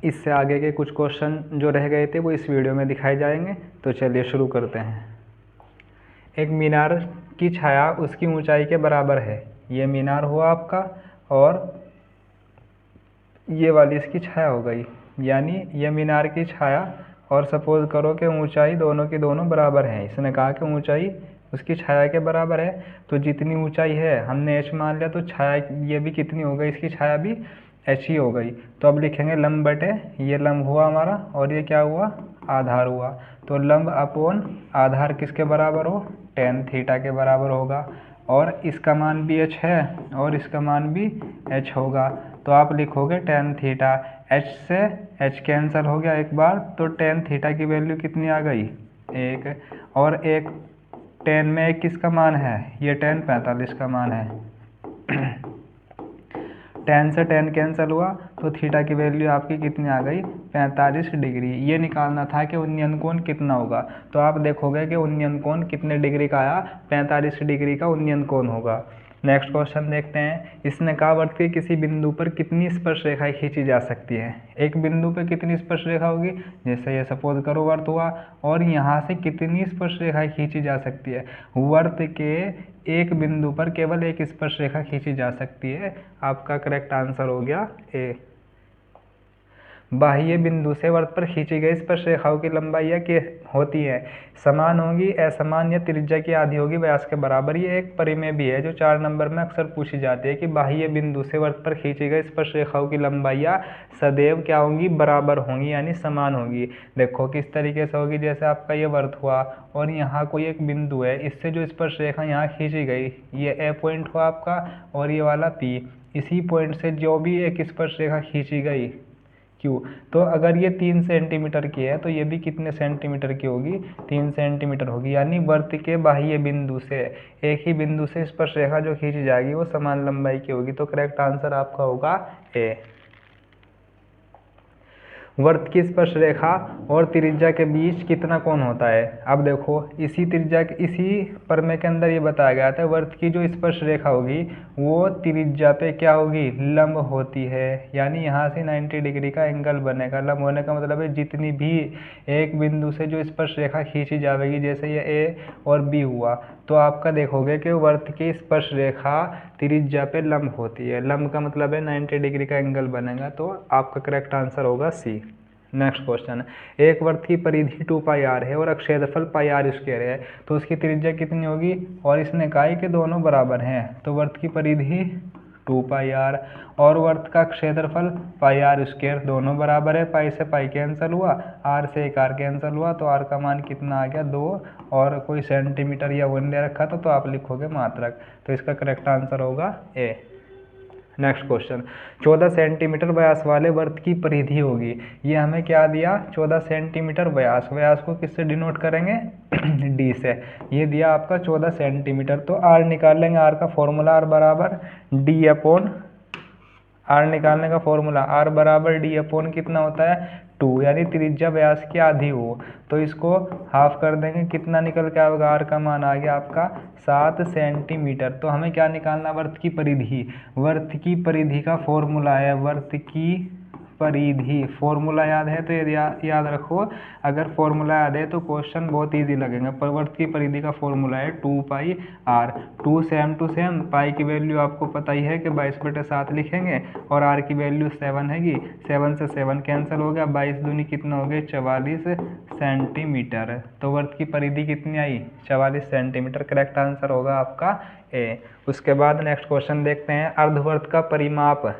इससे आगे के कुछ क्वेश्चन जो रह गए थे वो इस वीडियो में दिखाए जाएंगे। तो चलिए शुरू करते हैं। एक मीनार की छाया उसकी ऊंचाई के बराबर है। ये मीनार हुआ आपका और ये वाली इसकी छाया हो गई, यानी ये मीनार की छाया और सपोज करो कि ऊंचाई दोनों की दोनों बराबर हैं। इसने कहा कि ऊंचाई उसकी छाया के बराबर है, तो जितनी ऊंचाई है हमने h मान लिया, तो छाया ये भी कितनी हो गई, इसकी छाया भी h ही हो गई। तो अब लिखेंगे लंब बटे, ये लंब हुआ हमारा और ये क्या हुआ, आधार हुआ। तो लंब अपॉन आधार किसके बराबर हो, tan थीटा के बराबर होगा। और इसका मान भी h है और इसका मान भी h होगा। तो आप लिखोगे tan थीटा, h से h कैंसिल हो गया एक बार, तो tan थीटा की वैल्यू कितनी आ गई, 1। और एक tan में एक किसका मान है, ये tan 45 का मान है। tan से tan कैंसिल हुआ तो थीटा की वैल्यू आपकी कितनी आ गई, 45 डिग्री। ये निकालना था कि उन्नयन कोण कितना होगा। तो आप देखोगे कि उन्नयन कोण कितने डिग्री का आया, 45 डिग्री का उन्नयन कोण होगा। नेक्स्ट क्वेश्चन देखते हैं। इसने कहा वर्त के किसी बिंदु पर कितनी स्पर्श रेखाएं खींची जा सकती है। एक बिंदु पर कितनी स्पर्श रेखा होगी, जैसे ये सपोज करो वर्त हुआ और यहाँ से कितनी स्पर्श रेखाएं खींची जा सकती है। वर्त के एक बिंदु पर केवल एक स्पर्श रेखा खींची जा सकती है। आपका करेक्ट आंसर हो गया ए। बाह्य बिंदु से वर्त पर खींची गई स्पर्श रेखाओं की लंबाई क्या होती है, समान होगी, असमान या त्रिज्या की आधी होगी, व्यास के बराबर। ये एक परिमेय भी है जो 4 नंबर में अक्सर पूछी जाती है कि बाह्य बिंदु से वर्त पर खींची गई स्पर्श रेखाओं की लंबाइयाँ सदैव क्या होंगी, बराबर होंगी, यानी समान होगी। देखो किस तरीके से होगी, जैसे आपका ये वर्त हुआ और यहाँ कोई एक बिंदु है, इससे जो स्पर्श रेखा यहाँ खींची गई, ये ए पॉइंट हुआ आपका और ये वाला पी। इसी पॉइंट से जो भी एक स्पर्श रेखा खींची गई क्यों, तो अगर ये 3 सेंटीमीटर की है तो ये भी कितने सेंटीमीटर की होगी, 3 सेंटीमीटर होगी। यानी वर्त के बाह्य बिंदु से एक ही बिंदु से स्पर्श रेखा जो खींची जाएगी वो समान लंबाई की होगी। तो करेक्ट आंसर आपका होगा ए। वर्त की स्पर्श रेखा और त्रिज्या के बीच कितना कोण होता है। अब देखो इसी प्रमेय के अंदर ये बताया गया था वर्त की जो स्पर्श रेखा होगी वो त्रिज्या पे क्या होगी, लंब होती है। यानी यहाँ से 90 डिग्री का एंगल बनेगा। लंब होने का मतलब है जितनी भी एक बिंदु से जो स्पर्श रेखा खींची जाएगी, जैसे ये ए और बी हुआ, तो आपका देखोगे कि वर्त की स्पर्श रेखा त्रिज्या पे लंब होती है। लंब का मतलब है 90 डिग्री का एंगल बनेगा। तो आपका करेक्ट आंसर होगा सी। नेक्स्ट क्वेश्चन, एक वर्त की परिधि 2πr है और क्षेत्रफल πr² है, तो उसकी त्रिज्या कितनी होगी। और इसने कहा है कि दोनों बराबर हैं, तो वर्त की परिधि 2πr और वर्त का क्षेत्रफल πr², दोनों बराबर है। पाई से पाई कैंसिल हुआ, r से एक r कैंसिल हुआ, तो r का मान कितना आ गया, 2। और कोई सेंटीमीटर या वन दे रखा था तो आप लिखोगे मात्रक। तो इसका करेक्ट आंसर होगा ए। नेक्स्ट क्वेश्चन, 14 सेंटीमीटर व्यास वाले वर्त की परिधि होगी। ये हमें क्या दिया, 14 सेंटीमीटर व्यास। व्यास को किससे डिनोट करेंगे, डी से। ये दिया आपका 14 सेंटीमीटर। तो आर निकाल लेंगे, आर का फॉर्मूला आर बराबर डी अपॉन, आर निकालने का फॉर्मूला आर बराबर डी अपॉन कितना होता है, 2, यानी त्रिज्या व्यास की आधी हो। तो इसको हाफ कर देंगे, कितना निकल के आएगा, आर का मान आ गया आपका 7 सेंटीमीटर। तो हमें क्या निकालना, वर्त की परिधि। वर्त की परिधि का फॉर्मूला है, वर्त की परिधि फॉर्मूला याद है तो ये याद रखो। अगर फॉर्मूला याद है तो क्वेश्चन बहुत इजी लगेगा। पर वर्त की परिधि का फॉर्मूला है 2πr। 2 सेम टू सेम, पाई की वैल्यू आपको पता ही है कि 22/7 लिखेंगे और आर की वैल्यू 7 हैगी। 7 से 7 कैंसिल हो गया, 22 दूनी कितना हो गया, 44 सेंटीमीटर। तो वर्त की परिधि कितनी आई, 44 सेंटीमीटर। करेक्ट आंसर होगा आपका ए। उसके बाद नेक्स्ट क्वेश्चन देखते हैं, अर्धवर्त का परिमाप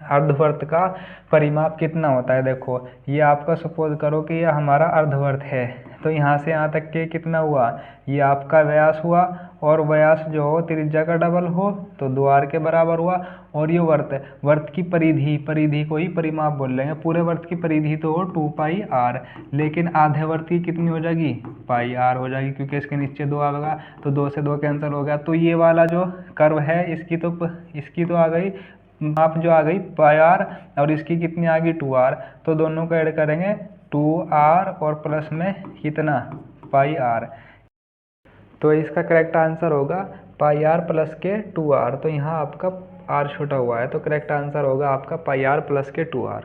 अर्धवर्त का परिमाप कितना होता है। देखो ये आपका सपोज करो कि ये हमारा अर्धवर्त है, तो यहाँ से यहाँ तक के कितना हुआ, ये आपका व्यास हुआ और व्यास जो हो त्रिज्या का डबल हो तो 2r के बराबर हुआ। और ये वर्त की परिधि को ही परिमाप बोल लेंगे। पूरे वर्त की परिधि तो हो 2πr, लेकिन आधे वर्त की कितनी हो जाएगी, πr हो जाएगी, क्योंकि इसके नीचे 2 आएगा तो 2 से 2 कैंसिल हो गया। तो ये वाला जो कर्व है इसकी तो आ गई माप जो आ गई πr और इसकी कितनी आ गई 2r। तो दोनों को ऐड करेंगे 2r और प्लस में कितना πr। तो इसका करेक्ट आंसर होगा πr प्लस के 2r। तो यहाँ आपका r छोटा हुआ है तो करेक्ट आंसर होगा आपका πr प्लस के 2r।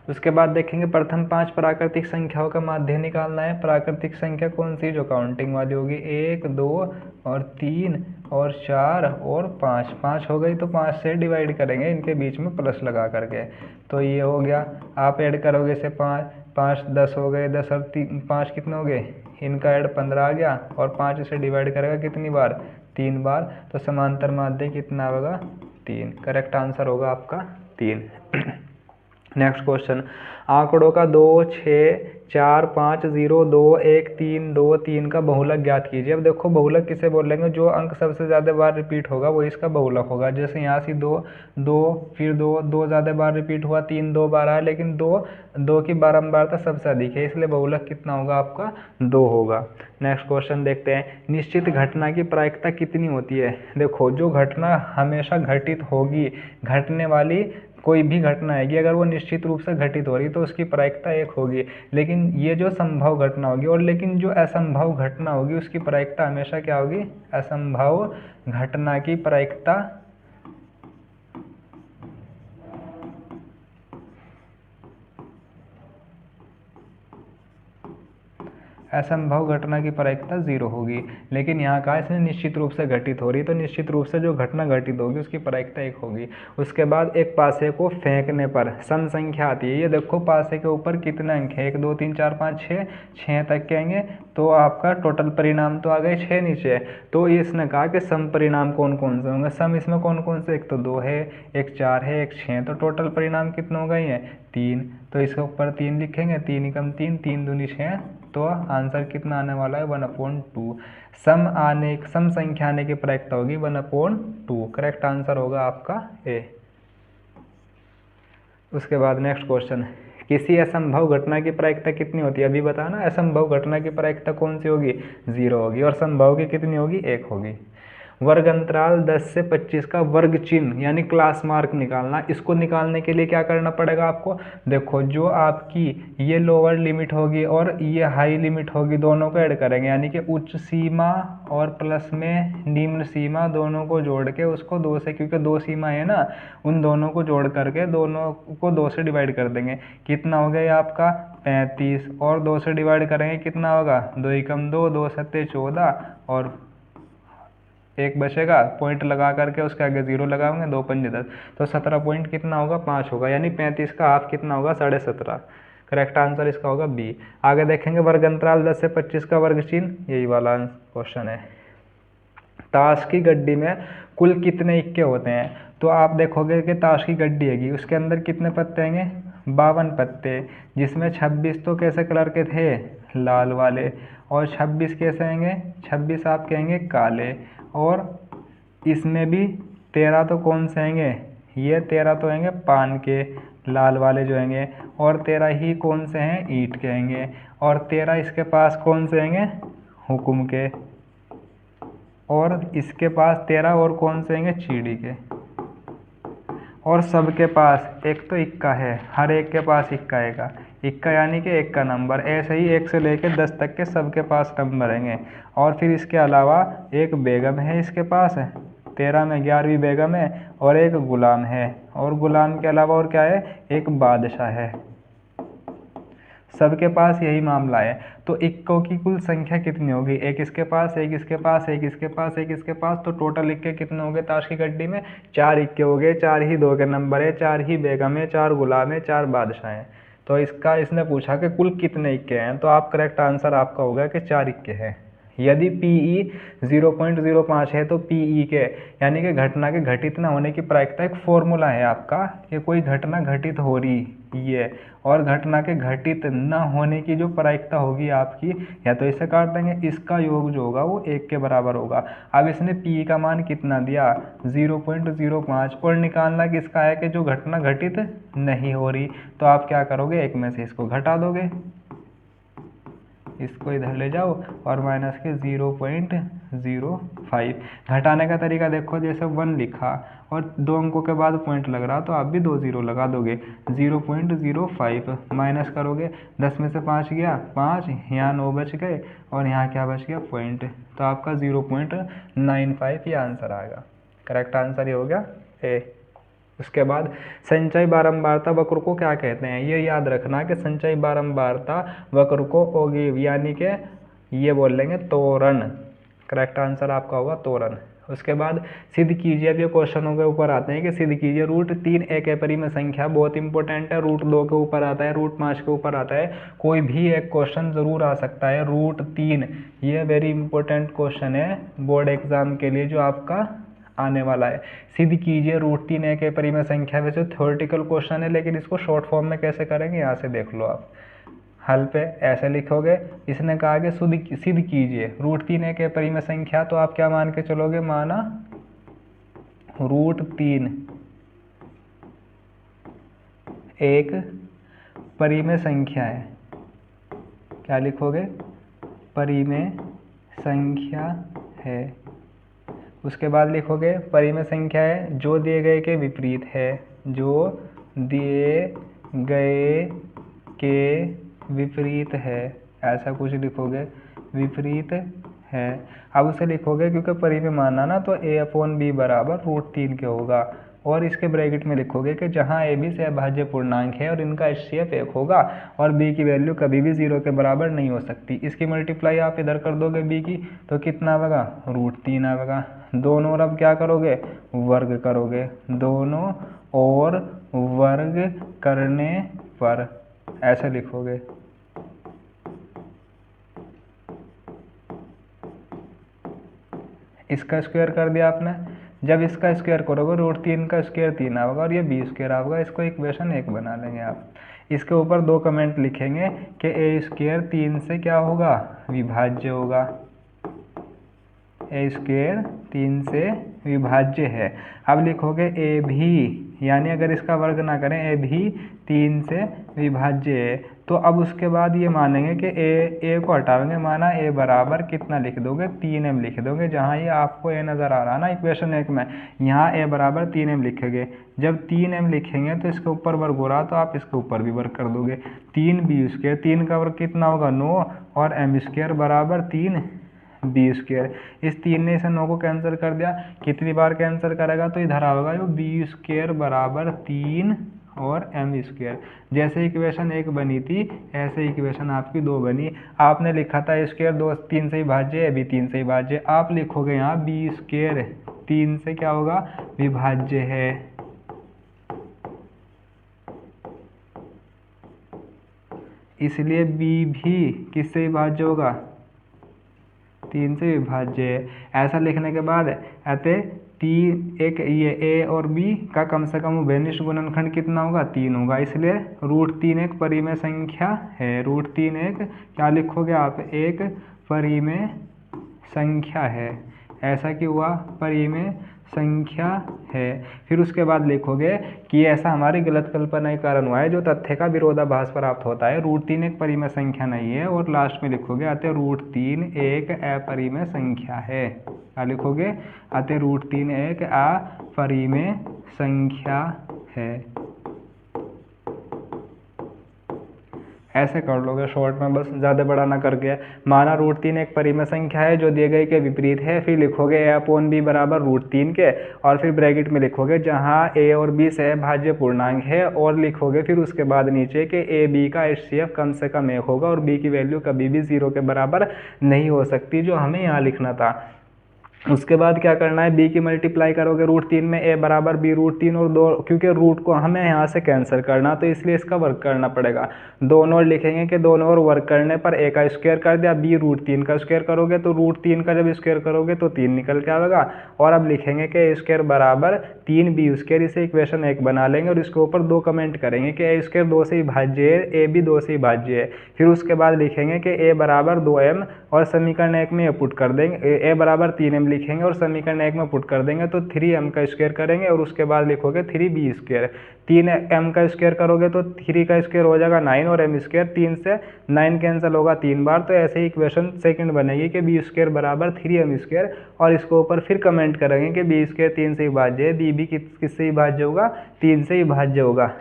उसके बाद देखेंगे प्रथम 5 प्राकृतिक संख्याओं का माध्य निकालना है। प्राकृतिक संख्या कौन सी जो काउंटिंग वाली होगी, 1 2 और 3 और 4 और 5। 5 हो गई तो 5 से डिवाइड करेंगे, इनके बीच में प्लस लगा करके, तो ये हो गया। आप ऐड करोगे इसे 5 5 10 हो गए, 10 और 5 कितने हो गए, इनका ऐड 15 आ गया, और 5 इसे डिवाइड करेगा कितनी बार, 3 बार, तो समांतर माध्य कितना होगा, 3। करेक्ट आंसर होगा आपका 3। नेक्स्ट क्वेश्चन, आंकड़ों का 2 6 4 5 0 2 1 3 2 3 का बहुलक ज्ञात कीजिए। अब देखो बहुलक किसे बोलेंगे, जो अंक सबसे ज़्यादा बार रिपीट होगा वो इसका बहुलक होगा। जैसे यहाँ से 2 2 फिर 2 2 ज़्यादा बार रिपीट हुआ, 3 2 बार आया, लेकिन 2 की बारंबारता सबसे अधिक है, इसलिए बहुलक कितना होगा आपका 2 होगा। नेक्स्ट क्वेश्चन देखते हैं, निश्चित घटना की प्रायिकता कितनी होती है। देखो जो घटना हमेशा घटित होगी, घटने वाली कोई भी घटना आएगी, अगर वो निश्चित रूप से घटित हो रही तो उसकी प्रायिकता 1 होगी। लेकिन ये जो संभव घटना होगी, और लेकिन जो असंभव घटना होगी उसकी प्रायिकता हमेशा क्या होगी, असंभव घटना की प्रायिकता असंभव घटना की प्रायिकता 0 होगी। लेकिन यहाँ कहा इसने निश्चित रूप से घटित हो रही, तो निश्चित रूप से जो घटना घटित होगी उसकी प्रायिकता 1 होगी। उसके बाद एक पासे को फेंकने पर सम संख्या आती है। ये देखो पासे के ऊपर कितने अंक है, 1 2 3 4 5 6 तक के आएंगे, तो आपका टोटल परिणाम तो आ गए 6 नीचे। तो इसने कहा कि सम परिणाम कौन कौन से होंगे, सम इसमें कौन कौन से, एक तो 2 है, एक 4 है, एक 6, तो टोटल परिणाम कितना हो गए हैं 3। तो इसके ऊपर 3 लिखेंगे, 3 एकम 3, 3 दूनी 6, तो आंसर कितना आने वाला है 1/2। सम संख्या आने की प्रायिकता होगी 1/2। करेक्ट आंसर होगा आपका ए। उसके बाद नेक्स्ट क्वेश्चन, किसी असंभव घटना की प्रायिकता कितनी होती है, अभी बताना। असंभव घटना की प्रायिकता कौन सी होगी, 0 होगी, और संभव की कितनी होगी, 1 होगी। वर्ग अंतराल 10 से 25 का वर्ग चिन्ह यानी क्लास मार्क निकालना। इसको निकालने के लिए क्या करना पड़ेगा आपको, देखो जो आपकी ये लोअर लिमिट होगी और ये हाई लिमिट होगी, दोनों को ऐड करेंगे, यानी कि उच्च सीमा और प्लस में निम्न सीमा दोनों को जोड़ के उसको 2 से, क्योंकि 2 सीमा है ना, उन दोनों को जोड़ करके दोनों को 2 से डिवाइड कर देंगे। कितना हो गया आपका 35, और 2 से डिवाइड करेंगे कितना होगा, 2 एकम 2, 2 सत्ते 14, और एक बचेगा, पॉइंट लगा करके उसके आगे 0 लगाओगे, 2 पंजे 10, तो 17 पॉइंट कितना होगा 5 होगा, यानी 35 का हाफ कितना होगा 17.5। करेक्ट आंसर इसका होगा बी। आगे देखेंगे वर्ग अंतराल 10 से 25 का वर्ग चिन्ह, यही वाला क्वेश्चन है। ताश की गड्डी में कुल कितने इक्के होते हैं, तो आप देखोगे कि ताश की गड्डी हैगी, उसके अंदर कितने पत्ते आएंगे, 52 पत्ते, जिसमें 26 तो कैसे कलर के थे, लाल वाले, और 26 कैसे आएंगे, 26 आप कहेंगे काले, और इसमें भी 13 तो कौन से आएंगे, ये 13 तो आएंगे पान के, लाल वाले जो आएंगे, और 13 ही कौन से हैं, ईंट के आएंगे, और 13 इसके पास कौन से आएंगे, हुकुम के, और इसके पास 13 और कौन से आएंगे, चीड़ी के, और सबके पास एक तो इक्का है, हर एक के पास इक्का आएगा, इक्का यानी कि 1 का नंबर। ऐसे ही 1 से लेकर 10 तक के सबके पास नंबर आएंगे। और फिर इसके अलावा एक बेगम है इसके पास, 13 में 11वीं बेगम है, और एक गुलाम है, और गुलाम के अलावा और क्या है, एक बादशाह है। सबके पास यही मामला है। तो इक्कों की कुल संख्या कितनी होगी, एक इसके पास, एक इसके पास, एक इसके पास, एक इसके पास, तो टोटल इक्के कितने हो गए ताश की गड्डी में, 4 इक्के हो गए। 4 ही 2 के नंबर है, 4 ही बेगम है, 4 गुलाम है, 4 बादशाह हैं। तो इसका इसने पूछा कि कुल कितने इक्के हैं, तो आप करेक्ट आंसर आपका होगा कि 4 इक्के हैं। यदि PE 0.05 है तो PE के यानी कि घटना के घटित न होने की प्रायिकता, एक फॉर्मूला है आपका कि कोई घटना घटित हो रही ये, और घटना के घटित न होने की जो प्रायिकता होगी आपकी, या तो इसे काट देंगे, इसका योग जो होगा वो 1 के बराबर होगा। अब इसने PE का मान कितना दिया, 0.05, और निकालना किसका है कि जो घटना घटित नहीं हो रही, तो आप क्या करोगे, एक में से इसको घटा दोगे, इसको इधर ले जाओ, और माइनस के 0.05। घटाने का तरीका देखो, जैसे 1 लिखा और 2 अंकों के बाद पॉइंट लग रहा, तो आप भी 2 0 लगा दोगे, 0.05 माइनस करोगे, 10 में से 5 गया 5, यहाँ 9 बच गए, और यहाँ क्या बच गया, पॉइंट, तो आपका 0.95 ये आंसर आएगा। करेक्ट आंसर ये हो गया ए। उसके बाद संचयी बारंबारता वक्र को क्या कहते हैं, ये याद रखना कि संचयी बारंबारता वक्र को ओगिव यानी कि ये बोल लेंगे त्वरण। करेक्ट आंसर आपका होगा त्वरण। उसके बाद सिद्ध कीजिए, अब ये क्वेश्चनों के ऊपर आते हैं कि सिद्ध कीजिए √3 एक अपरिमेय संख्या, बहुत इंपॉर्टेंट है। √2 के ऊपर आता है, √5 के ऊपर आता है, कोई भी एक क्वेश्चन जरूर आ सकता है। √3 ये वेरी इंपॉर्टेंट क्वेश्चन है बोर्ड एग्जाम के लिए जो आपका आने वाला है। सिद्ध कीजिए √3 एक अपरिमेय संख्या, वैसे थ्योरेटिकल क्वेश्चन है लेकिन इसको शॉर्ट फॉर्म में कैसे करेंगे यहाँ से देख लो आप। हल पे ऐसे लिखोगे, इसने कहा कि सिद्ध कीजिए √3 एक अपरिमेय संख्या, तो आप क्या मान के चलोगे, माना √3 एक परिमेय संख्या है। क्या लिखोगे, परिमेय संख्या है। उसके बाद लिखोगे परिमेय संख्या है जो दिए गए के विपरीत है, जो दिए गए के विपरीत है, ऐसा कुछ लिखोगे, विपरीत है। अब उसे लिखोगे क्योंकि परिमेय मानना ना, तो a/b बराबर √3 के होगा। और इसके ब्रैकेट में लिखोगे कि जहाँ a b से अभाज्य पूर्णांक है और इनका HCF 1 होगा और b की वैल्यू कभी भी 0 के बराबर नहीं हो सकती। इसकी मल्टीप्लाई आप इधर कर दोगे b की, तो कितना आएगा, √3 आएगा। दोनों और अब क्या करोगे, वर्ग करोगे। दोनों और वर्ग करने पर ऐसे लिखोगे। इसका स्क्वायर कर दिया आपने, जब इसका स्क्वायर करोगे √3 का स्क्वायर 3 आएगा और ये b² आएगा। इसको इक्वेशन 1 बना लेंगे आप। इसके ऊपर 2 कमेंट लिखेंगे कि a² 3 से क्या होगा, विभाज्य होगा। a² 3 से विभाज्य है। अब लिखोगे a भी, यानी अगर इसका वर्ग ना करें, a भी 3 से विभाज्य है। तो अब उसके बाद ये मानेंगे कि a को हटाएंगे, माना a बराबर कितना लिख दोगे, 3m लिख दोगे। जहाँ ये आपको a नज़र आ रहा ना इक्वेशन 1 में, यहाँ a बराबर 3m लिखेंगे। जब 3m लिखेंगे तो इसके ऊपर वर्ग हो रहा, तो आप इसके ऊपर भी वर्ग कर दोगे। 3b², 3 का वर्ग कितना होगा, 9, और m² बराबर 3b²। इस 3 ने इसे 9 को कैंसिल कर दिया। कितनी बार कैंसिल करेगा, तो इधर आएगा जो b² बराबर 3 और m²। जैसे इक्वेशन 1 बनी थी ऐसे इक्वेशन आपकी 2 बनी। आपने लिखा था a² 2 3 से विभाज्य है, b 3 से विभाज्य। आप लिखोगे यहाँ b² 3 से क्या होगा, विभाज्य है। इसलिए b भी किससे विभाज्य होगा, 3 से विभाज्य है। ऐसा लिखने के बाद अतः 3 एक ये a और b का कम से कम उभयनिष्ठ गुणनखंड कितना होगा, 3 होगा। इसलिए √3 एक परिमेय संख्या है। √3 एक क्या लिखोगे आप, एक परिमेय संख्या है। ऐसा क्यों हुआ, परिमेय संख्या है। फिर उसके बाद लिखोगे कि ऐसा हमारी गलत कल्पना के कारण हुआ है जो तथ्य का विरोधाभास प्राप्त होता है। √3 एक परिमेय संख्या नहीं है। और लास्ट में लिखोगे अतः √3 एक अपरिमेय संख्या है। क्या लिखोगे, अतः √3 एक अपरिमेय संख्या है। ऐसे कर लोगे शॉर्ट में, बस ज़्यादा बड़ा ना करके। माना √3 एक परिमेय संख्या है जो दिए गए के विपरीत है। फिर लिखोगे a/b बराबर √3 के, और फिर ब्रैकेट में लिखोगे जहाँ a और b से भाज्य पूर्णांक है, और लिखोगे फिर उसके बाद नीचे कि a b का HCF कम से कम 1 होगा और b की वैल्यू कभी भी 0 के बराबर नहीं हो सकती, जो हमें यहाँ लिखना था। उसके बाद क्या करना है, b की मल्टीप्लाई करोगे √3 में, a बराबर b √3 और 2, क्योंकि रूट को हमें यहाँ से कैंसिल करना तो इसलिए इसका वर्ग करना पड़ेगा। दोनों लिखेंगे कि दोनों और वर्ग करने पर a का स्क्वायर कर दिया, b √3 का स्क्वायर करोगे तो √3 का जब स्क्वायर करोगे तो 3 निकल के आएगा। और अब लिखेंगे कि a² बराबर 3b²। इसे इक्वेशन 1 बना लेंगे और इसके ऊपर 2 कमेंट करेंगे कि a² 2 से विभाज्य है, a भी 2 से विभाज्य है। फिर उसके बाद लिखेंगे कि a बराबर 2m, और समीकरण 1 में पुट कर देंगे, a बराबर 3m लिखेंगे और समीकरण 1 में पुट कर देंगे तो 3m का स्क्वायर करेंगे, और उसके बाद लिखोगे 3b²। 3m का स्क्वायर करोगे तो 3 का स्क्वायर हो जाएगा 9 और m², 3 से 9 कैंसिल होगा 3 बार। तो ऐसे ही इक्वेशन सेकंड बनेगी कि b² बराबर 3m², और इसको ऊपर फिर कमेंट करेंगे कि b² 3 से विभाज्य है, b भी किससे विभाज्य होगा, 3 से विभाज्य होगा।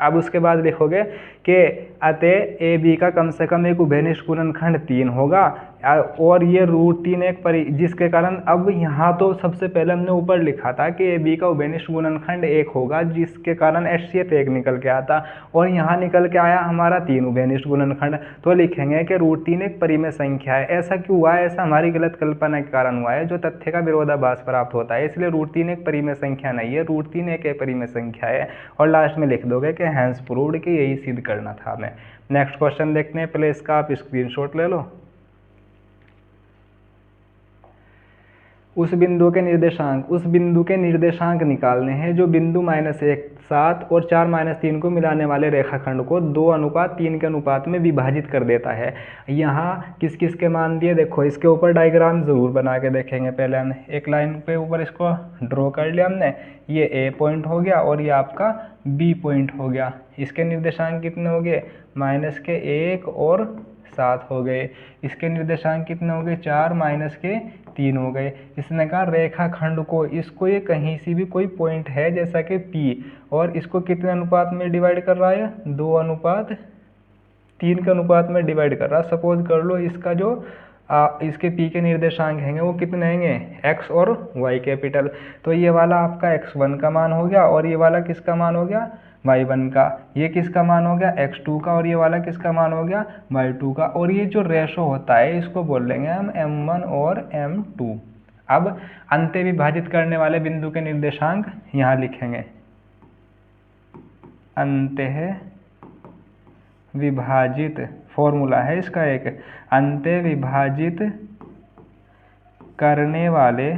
अब उसके बाद लिखोगे कि अतः a b का कम से कम एक उभयनिष्ठ गुणनखंड 3 होगा। और ये √3 एक जिसके कारण अब यहाँ तो सबसे पहले हमने ऊपर लिखा था कि ए बी का उभयनिष्ठ गुणनखंड 1 होगा, जिसके कारण HCF 1 निकल के आता, और यहाँ निकल के आया हमारा 3 उभयनिष्ठ गुणनखंड। तो लिखेंगे कि √3 एक परिमेय संख्या है। ऐसा क्यों हुआ है? ऐसा हमारी गलत कल्पना के कारण हुआ है, जो तथ्य का विरोधाभास प्राप्त होता है, इसलिए √3 एक परिमेय संख्या नहीं है, √3 एक अपरिमेय संख्या है। और लास्ट में लिख दोगे कि हैंस प्रूव्ड, कि यही सिद्ध करना था हमें। नेक्स्ट क्वेश्चन देखते हैं, पहले इसका आप स्क्रीनशॉट ले लो। उस बिंदु के निर्देशांक निकालने हैं जो बिंदु -1, 7 और 4 -3 को मिलाने वाले रेखाखंड को 2:3 के अनुपात में विभाजित कर देता है। यहाँ किस किस के मान दिए, देखो इसके ऊपर डायग्राम जरूर बना के देखेंगे। पहले हमने एक लाइन पे ऊपर इसको ड्रॉ कर लिया हमने, ये A पॉइंट हो गया और ये आपका B पॉइंट हो गया। इसके निर्देशांक कितने हो गए? -1 और 7 हो गए। इसके निर्देशांक कितने हो गए? 4 -3 हो गए। इसने कहा रेखाखंड को, इसको ये कहीं से भी कोई पॉइंट है जैसा कि P, और इसको कितने अनुपात में डिवाइड कर रहा है? 2:3 के अनुपात में डिवाइड कर रहा है। सपोज कर लो इसका जो इसके P के निर्देशांक हैं वो कितने हैं? X और Y कैपिटल। तो ये वाला आपका X1 का मान हो गया, और ये वाला किसका मान हो गया? Y1 का। ये किसका मान हो गया? X2 का। और ये वाला किसका मान हो गया? Y2 का। और ये जो रेशो होता है इसको बोल लेंगे हम M1 और M2। अब अंत्य विभाजित करने वाले बिंदु के निर्देशांक यहाँ लिखेंगे। अंत्य विभाजित, फॉर्मूला है इसका एक, अंत्य विभाजित करने वाले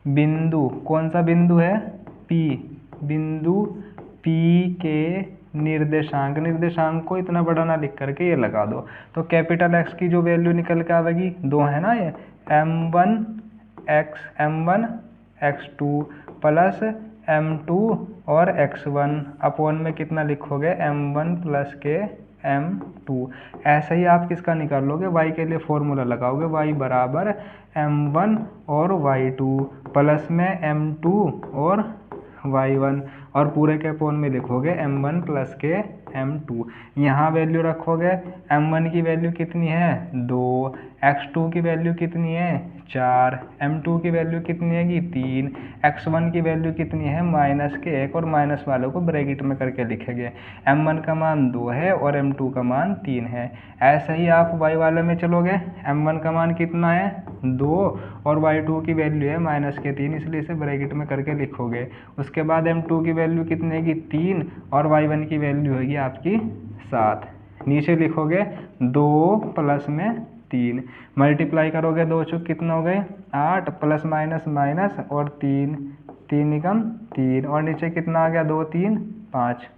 बिंदु, कौन सा बिंदु है? P, बिंदु P के निर्देशांक को इतना बड़ा ना लिख करके ये लगा दो। तो कैपिटल X की जो वैल्यू निकल के आएगी, 2 है ना, ये M1 X2 प्लस M2 और X1 अपॉन में कितना लिखोगे? M1 प्लस के M2। ऐसे ही आप किसका निकाल लोगे? Y के लिए फॉर्मूला लगाओगे, Y बराबर M1 और Y2 प्लस में M2 और Y1, और पूरे के अपॉन में लिखोगे M1 प्लस के M2। यहाँ वैल्यू रखोगे, M1 की वैल्यू कितनी है? 2, X2 की वैल्यू कितनी है? 4, M2 की वैल्यू कितनी है? 3, X1 की वैल्यू कितनी है? -1, और माइनस वालों को ब्रैकेट में करके लिखेंगे। M1 का मान 2 है और M2 का मान 3 है। ऐसे ही आप Y वाले में चलोगे, M1 का मान कितना है? 2, और Y2 की वैल्यू है -3, इसलिए इसे ब्रैकेट में करके लिखोगे। उसके बाद M2 की वैल्यू कितनी है? 3, और Y1 की वैल्यू होगी आपकी 7। नीचे लिखोगे 2 प्लस में 3, मल्टीप्लाई करोगे 2 चौक कितना हो गए? 8, प्लस माइनस माइनस और 3, 3 एकम 3, और नीचे कितना आ गया? 2 3 5।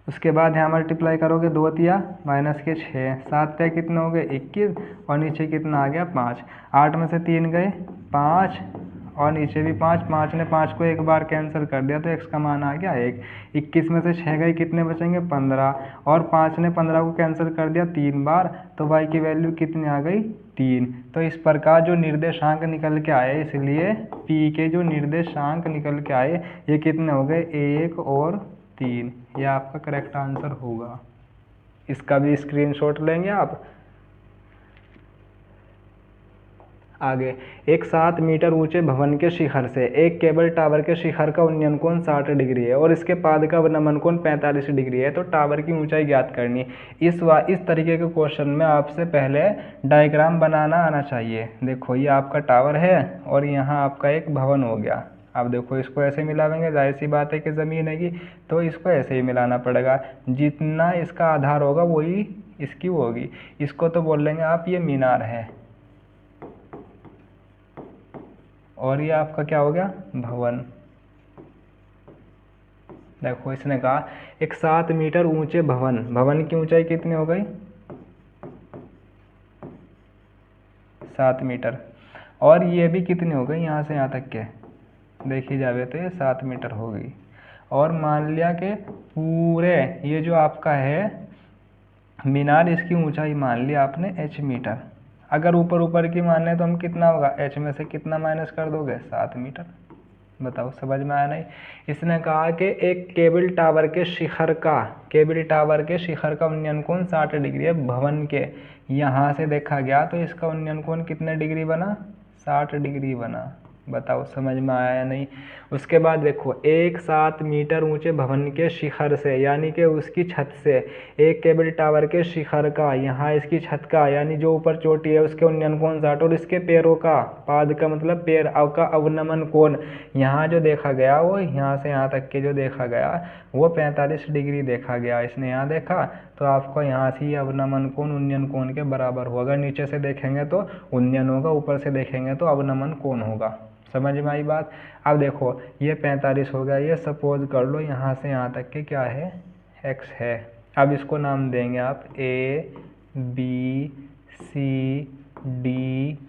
उसके बाद यहाँ मल्टीप्लाई करोगे 2 तिया माइनस के 6, 7 तिया कितने हो गए? 21, और नीचे कितना आ गया? 5। 8 में से 3 गए 5, और नीचे भी 5, 5 ने 5 को एक बार कैंसिल कर दिया तो x का मान आ गया 1। 21 में से 6 गए, कितने बचेंगे? 15, और 5 ने 15 को कैंसिल कर दिया 3 बार, तो y की वैल्यू कितनी आ गई? 3। तो इस प्रकार जो निर्देशांक निकल के आए, इसलिए p के जो निर्देशांक निकल के आए ये कितने हो गए? 1 और 3। यह आपका करेक्ट आंसर होगा। इसका भी स्क्रीनशॉट लेंगे आप। आगे, एक 7 मीटर ऊंचे भवन के शिखर से एक केबल टावर के शिखर का उन्नयन कोण 60 डिग्री है और इसके पाद का नमन कोण 45 डिग्री है, तो टावर की ऊंचाई ज्ञात करनी। इस तरीके के क्वेश्चन में आपसे पहले डायग्राम बनाना आना चाहिए। देखो ये आपका टावर है और यहाँ आपका एक भवन हो गया। अब देखो इसको ऐसे मिलावेंगे, जाहिर सी बात है कि ज़मीन है तो इसको ऐसे ही मिलाना पड़ेगा। जितना इसका आधार होगा वही इसकी होगी। इसको तो बोल लेंगे आप ये मीनार है, और ये आपका क्या हो गया? भवन। देखो इसने कहा एक 7 मीटर ऊंचे भवन की ऊंचाई कितनी हो गई? 7 मीटर। और ये भी कितनी हो गई? यहाँ से यहाँ तक के देखी जावे तो ये 7 मीटर होगी। और मान लिया कि पूरे ये जो आपका है मीनार, इसकी ऊंचाई मान लिया आपने h मीटर। अगर ऊपर की माने तो हम कितना होगा? h में से कितना माइनस कर दोगे? 7 मीटर। बताओ समझ में आया नहीं। इसने कहा कि एक केबल टावर के शिखर का उन्नयन कोण 60 डिग्री है। भवन के यहाँ से देखा गया तो इसका उन्नयन कोण कितने डिग्री बना, 60 डिग्री बना। बताओ समझ में आया या नहीं। उसके बाद देखो, एक 7 मीटर ऊंचे भवन के शिखर से यानी कि उसकी छत से एक केबल टावर के शिखर का, यहाँ इसकी छत का यानी जो ऊपर चोटी है उसके उन्नयन कोण 60 और इसके पैरों का, पाद का मतलब पैर का अवनमन कोण यहाँ जो देखा गया वो यहाँ से यहाँ तक के जो देखा गया वो 45 डिग्री देखा गया। इसने यहाँ देखा तो आपको यहाँ से अवनमन कोण उन्नयन कोण के बराबर होगा। नीचे से देखेंगे तो उन्नयन होगा, ऊपर से देखेंगे तो अवनमन कोण होगा। समझ में आई बात। अब देखो ये 45 हो गया, ये सपोज कर लो यहाँ से यहाँ तक के क्या है, x है। अब इसको नाम देंगे आप A B C D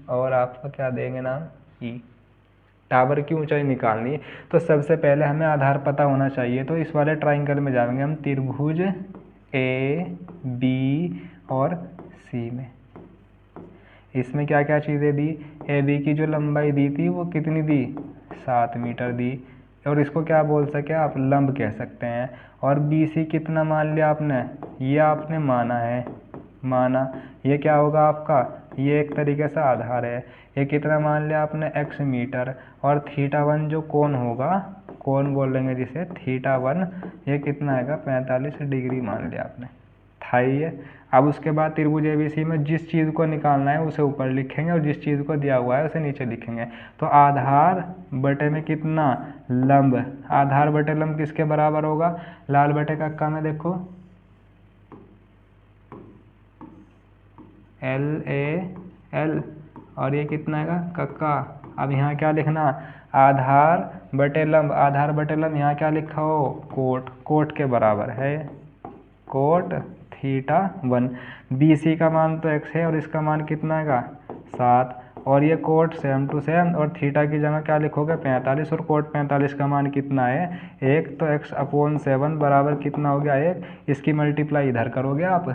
और आपका क्या देंगे नाम E। टावर की ऊंचाई निकालनी है तो सबसे पहले हमें आधार पता होना चाहिए। तो इस वाले ट्राइंगल में जाएंगे हम, त्रिभुज A B और C में। इसमें क्या क्या चीज़ें दी, ए बी की जो लंबाई दी थी वो कितनी दी, 7 मीटर दी, और इसको क्या बोल सके आप, लंब कह सकते हैं। और बी सी कितना मान लिया आपने, ये आपने माना है, माना ये क्या होगा आपका, ये एक तरीके से आधार है। ये कितना मान लिया आपने, x मीटर। और θ1 जो कोण होगा, कोण बोलेंगे जिसे θ1, ये कितना आएगा 45 डिग्री मान लिया आपने, था ये। अब उसके बाद त्रिभुज एबीसी में जिस चीज़ को निकालना है उसे ऊपर लिखेंगे और जिस चीज़ को दिया हुआ है उसे नीचे लिखेंगे। तो आधार बटे में कितना, लंब, आधार बटे लंब किसके बराबर होगा, लाल बटे कक्का में देखो LAL और ये कितना आएगा कक्का। अब यहाँ क्या लिखना, आधार बटे लंब, आधार बटे लंब यहाँ क्या लिखा हो, कोट, कोट के बराबर है, कोट θ1। BC का मान तो x है और इसका मान कितना आएगा 7, और ये कोट सेम टू सेम, और थीटा की जगह क्या लिखोगे 45, और कोट 45 का मान कितना है 1, तो x/7 बराबर कितना हो गया 1। इसकी मल्टीप्लाई इधर करोगे आप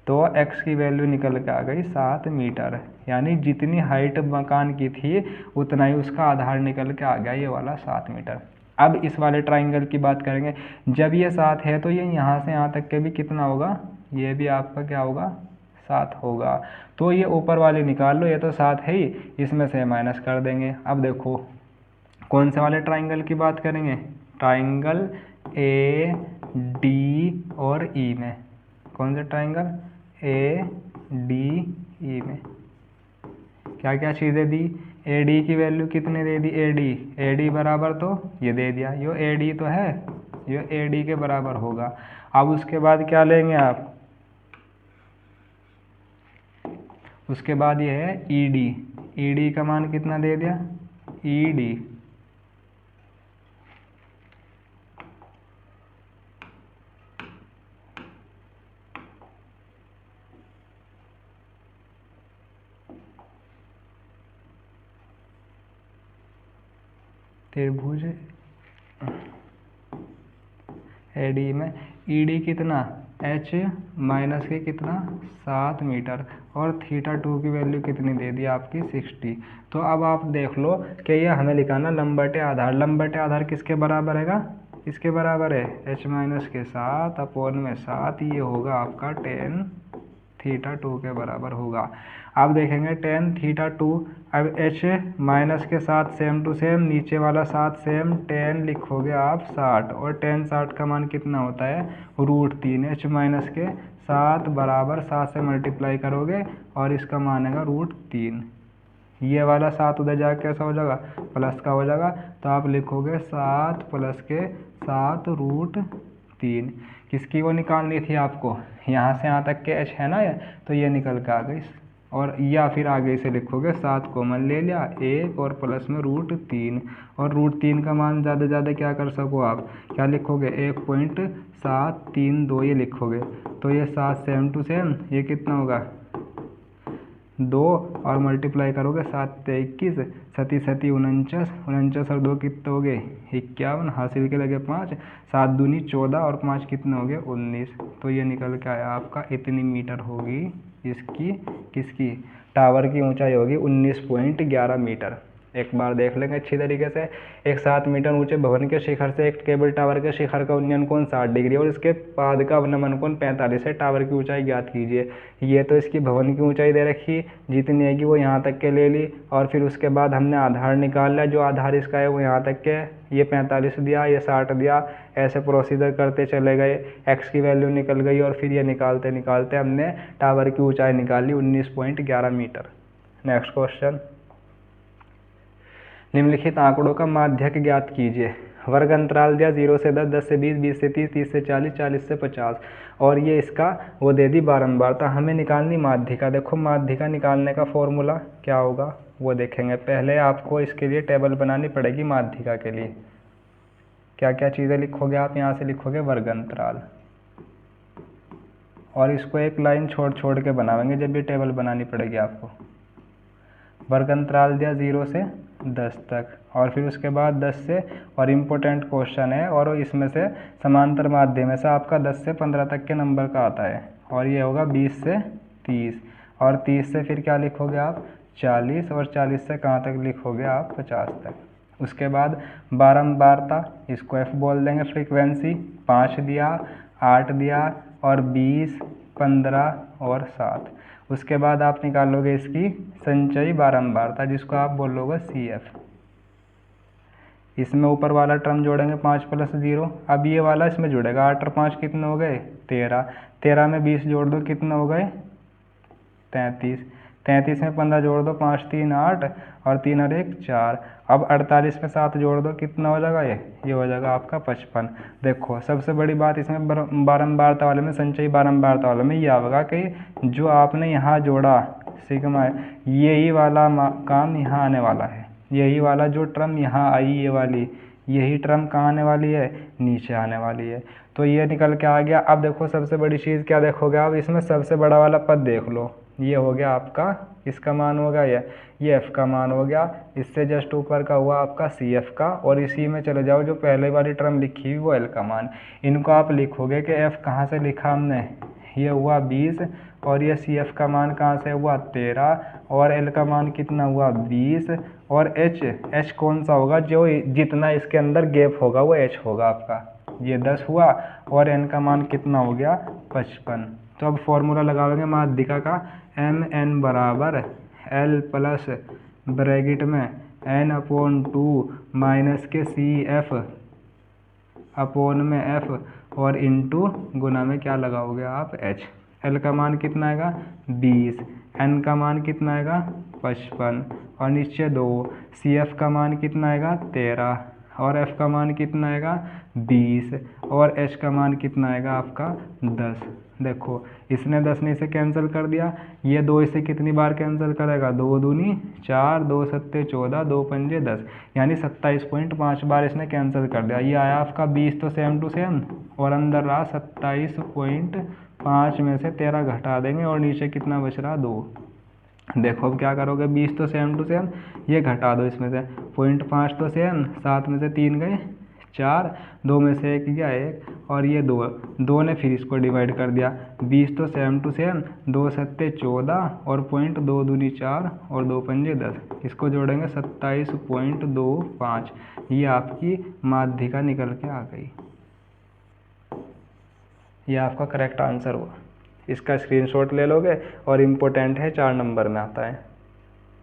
तो x की वैल्यू निकल के आ गई 7 मीटर, यानी जितनी हाइट मकान की थी उतना ही उसका आधार निकल के आ गया, ये वाला 7 मीटर। अब इस वाले ट्राइंगल की बात करेंगे, जब ये 7 है तो ये यहाँ से यहाँ तक के भी कितना होगा, ये भी आपका क्या होगा 7 होगा। तो ये ऊपर वाले निकाल लो, ये तो 7 है ही, इसमें से माइनस कर देंगे। अब देखो कौन से वाले ट्राइंगल की बात करेंगे, ट्राइंगल AD और E में। कौन से ट्राइंगल, ADE में क्या क्या चीज़ें दी, AD की वैल्यू कितनी दे दी, AD बराबर तो ये दे दिया, यो AD तो है, यो AD के बराबर होगा। अब उसके बाद क्या लेंगे आप, उसके बाद ये है ED का मान कितना दे दिया, ED त्रिभुज AD में ED कितना, H माइनस के कितना 7 मीटर, और θ2 की वैल्यू कितनी दे दी आपकी 60। तो अब आप देख लो कि ये हमें लिखाना लंब बटे आधार, लंब बटे आधार किसके बराबर है, इसके बराबर है H माइनस के 7 अपॉन में 7, ये होगा आपका tan θ2 के बराबर होगा। अब देखेंगे tan θ2, अब H माइनस के 7 सेम टू सेम, नीचे वाला 7 सेम, tan लिखोगे आप 60, और tan 60 का मान कितना होता है √3, H माइनस के 7 बराबर 7 से मल्टीप्लाई करोगे और इसका मान है √3। ये वाला 7 उधर जाकर कैसा हो जाएगा, प्लस का हो जाएगा, तो आप लिखोगे 7 प्लस के 7 √3। किसकी वो निकालनी थी आपको, यहाँ से यहाँ तक के H है ना, तो ये निकल के आ गई। और या फिर आगे से लिखोगे 7 कॉमन ले लिया, 1 और प्लस में √3, और √3 का मान ज़्यादा से ज़्यादा क्या कर सको आप, क्या लिखोगे 1.732 ये लिखोगे। तो ये 7 सेम टू सेम, ये कितना होगा 2, और मल्टीप्लाई करोगे 7 से 21, 7 7 49, 49 और 2 कितने हो गए 51, हासिल के लगे 5, 7 दूनी 14 और 5 कितने हो गए 19। तो ये निकल के आया आपका इतनी मीटर होगी इसकी, किसकी, टावर की ऊंचाई होगी 19.11 मीटर। एक बार देख लेंगे अच्छी तरीके से। एक 7 मीटर ऊंचे भवन के शिखर से एक केबल टावर के शिखर का उन्नयन कोण 60 डिग्री और इसके पाद का अवनमन कोण 45 है। टावर की ऊंचाई ज्ञात कीजिए। ये तो इसकी भवन की ऊंचाई दे रखी, जितनी है कि वो यहाँ तक के ले ली, और फिर उसके बाद हमने आधार निकाल लिया, जो आधार इसका है वो यहाँ तक के, ये 45 दिया, ये 60 दिया, ऐसे प्रोसीजर करते चले गए। एक्स की वैल्यू निकल गई और फिर ये निकालते निकालते हमने टावर की ऊंचाई निकाली 19.11 मीटर। नेक्स्ट क्वेश्चन, निम्नलिखित आंकड़ों का माध्यक ज्ञात कीजिए। वर्ग अंतराल दिया 0 से 10, 10 से 20, 20 से 30, 30 से 40, 40 से 50, और ये इसका वो दे दी बारंबारता। हमें निकालनी माध्यिका। देखो माध्यिका निकालने का फॉर्मूला क्या होगा वो देखेंगे। पहले आपको इसके लिए टेबल बनानी पड़ेगी माध्यिका के लिए। क्या क्या चीज़ें लिखोगे आप, यहाँ से लिखोगे वर्ग अंतराल, और इसको एक लाइन छोड़ छोड़ के बनाएंगे जब ये टेबल बनानी पड़ेगी आपको। वर्ग अंतराल दिया 0 से 10 तक, और फिर उसके बाद 10 से, और इम्पोर्टेंट क्वेश्चन है, और इसमें से समांतर माध्यम में से आपका 10 से 15 तक के नंबर का आता है, और ये होगा 20 से 30, और 30 से फिर क्या लिखोगे आप 40, और 40 से कहाँ तक लिखोगे आप 50 तक। उसके बाद बारंबारता, इसको F बोल देंगे। फ्रीक्वेंसी 5 दिया, 8 दिया, और 20, 15 और 7। उसके बाद आप निकालोगे इसकी संचयी बारंबारता, जिसको आप बोलोगे CF। इसमें ऊपर वाला टर्म जोड़ेंगे 5 + 0, अब ये वाला इसमें जुड़ेगा। 8 और 5 कितने हो गए 13, 13 में 20 जोड़ दो कितने हो गए 33, 33 में 15 जोड़ दो 5 3 8, और 3 और 1 4। अब 48 में 7 जोड़ दो कितना हो जाएगा ये हो जाएगा आपका 55। देखो सबसे बड़ी बात इसमें बारंबारता वाले में, संचयी बारंबारता वाले में ये आएगा कि जो आपने यहाँ जोड़ा सिग्मा, यही वाला काम यहाँ आने वाला है। यही वाला जो टर्म यहाँ आई, ये वाली, यही टर्म कहाँ आने वाली है नीचे आने वाली है। तो ये निकल के आ गया। अब देखो सबसे बड़ी चीज़ क्या देखोगे आप, इसमें सबसे बड़ा वाला पद देख लो। ये हो गया आपका, इसका मान होगा ये F का मान हो गया। इससे जस्ट ऊपर का हुआ आपका CF का, और इसी में चले जाओ जो पहले वाली टर्म लिखी हुई वो L का मान। इनको आप लिखोगे कि F कहाँ से लिखा हमने, ये हुआ 20, और ये CF का मान कहाँ से हुआ 13, और L का मान कितना हुआ 20, और H कौन सा होगा, जो जितना इसके अंदर गैप होगा वो H होगा आपका। ये 10 हुआ, और N का मान कितना हो गया 55। तो अब फॉर्मूला लगाओगे माध्यिका का, MN बराबर L प्लस ब्रैकेट में N/2 माइनस के CF अपोन में F, और इंटू गुना में क्या लगाओगे आप H। L का मान कितना आएगा 20, N का मान कितना आएगा 55, और नीचे 2, CF का मान कितना आएगा 13, और F का मान कितना आएगा 20, और H का मान कितना आएगा आपका 10। देखो इसने 10 ने इसे कैंसिल कर दिया, ये 2 इसे कितनी बार कैंसिल करेगा 2 दूनी 4, 2 सत्ते 14, 2 पंजे 10, यानी 27.5 बार इसने कैंसिल कर दिया। ये आया आपका 20 तो सेम टू सेम, और अंदर रहा 27.5 में से 13 घटा देंगे, और नीचे कितना बच रहा 2। देखो अब क्या करोगे, 20 तो सेम टू सेम, ये घटा दो इसमें से 0.5 तो सेम, 7 में से 3 गए 4, 2 में से 1 गया 1, और ये 2 ने फिर इसको डिवाइड कर दिया। 20 तो सेम टू सेम, 2 सत्ते 14, और 2 दूनी 4, और 2 पंजे 10, इसको जोड़ेंगे 27.25। ये आपकी माध्यिका निकल के आ गई। ये आपका करेक्ट आंसर हुआ। इसका स्क्रीनशॉट ले लोगे, और इम्पोर्टेंट है 4 नंबर में आता है।